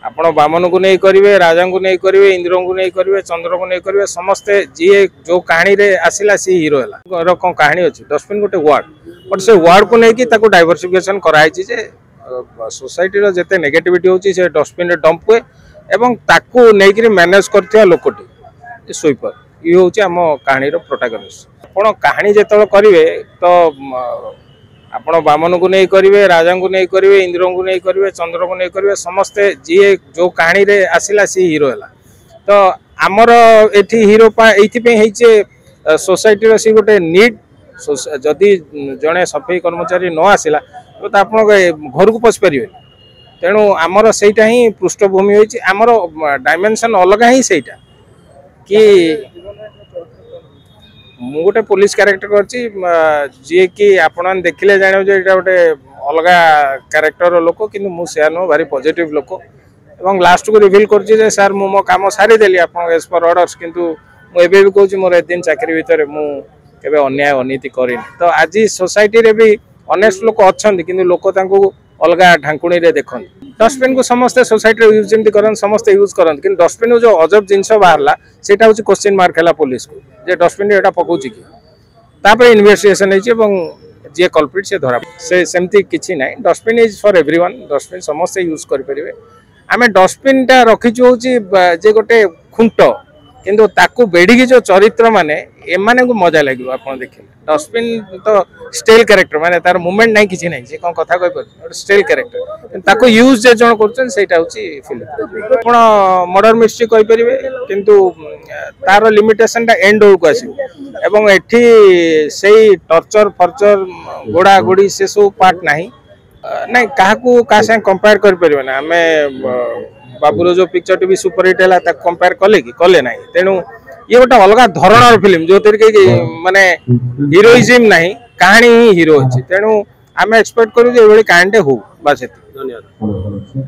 आपण बामन को नहीं करेंगे, राजा को नहीं करेंगे, इंद्र को नहीं करेंगे, चंद्र को नहीं करेंगे, समस्ते जी जो कहानी रे आसिला सी हीरो है कौन कहानी अच्छी डस्टबिन गोटे वार्ड बट से वार्ड को लेकिन डाइवर्सिफिकेशन कराई सोसाइटी जिते नेगेटिविटी होची से डस्टबिन डंप हुए एवं ताकू नहीं मैनेज करथिया लोकटी स्वीपर ये हूँ आम कहानी प्रोटागनिस्ट। आपण कहानी जो करेंगे तो आपण बामन को नहीं करेंगे, राजा को नहीं करेंगे, इंद्र को नहीं करेंगे, चंद्र को नहीं करेंगे, समस्ते जी जो कहानी रे आसिला सी हीरो है तो आमर एठी हीरो ये सोसाइटी सी गोटे नीड जदि जड़े सफाई कर्मचारी न आसला तो आप घर को पशि पारे तेणु आमर सेटा ही पृष्ठभूमि होती आमर डायमेंशन अलग ही सेटा कि मु गोटे पुलिस क्यारेक्टर करची जी कि आपण देखिले जानो जे एटा गोटे अलग क्यारेक्टर लोक किंतु मु से नो भारी पॉजिटिव लोक एवं लास्ट को रिवील करची जे सर मु मो काम सारी देली आपण एज पर ऑर्डर्स किंतु मु एबे भी कहूची मोर ए दिन चाकरी भीतर मु केबे अन्याय अनीति करिन तो आज सोसाइटी रे भी ऑनेस्ट लोक अछंती किंतु लोक तांको अलग ढांकुणी रे देखन डस्टबिन को समस्त सोसाइटी यूज जमी करन समस्त यूज करन कि डस्टबिन जो अजब जिनस बाहरला सेटा होची क्वेश्चन मार्क हैला पुलिस को जे डस्टबिन एटा पकोची कि तापर इन्वेस्टिगेशन हेची एवं जे कल्प्रिट से धरा से सेमती किछि नै dustbin is for everyone dustbin समस्त यूज कर परिबे आमे डस्टबिन टा रखिछु होची जे गोटे खुंट किंतु ताकू बेड़ी जो चरित्र माने एमाने को मजा लगे आप देखिए डस्टबिन तो स्टेल कैरेक्टर माने तार मूवमेंट नहीं किसी नहीं कौन कथा कह पर स्टेल कैरेक्टर ताको यूज जे जण करछन सेटा होची फिल्म आपण मर्डर मिस्ट्री कहि परिबे किंतु तार लिमिटेशन टा एंड हो को आसी एवं एठी सेही टर्चर फर्चर गोड़ा गोड़ी से सब पार्ट नहीं नहीं काहाकू का से कंपेयर कर परिबे ना हमें बाबूर जो पिक्चर टी भी सुपर हिट है कंपेयर कले कि कले ना तेणु ये गोटे अलग धरण फिल्म जो माने हीरोइज्म नहीं कहानी ही हीरो अच्छी तेणु आम एक्सपेक्ट करूँ कहानी हो बस। धन्यवाद।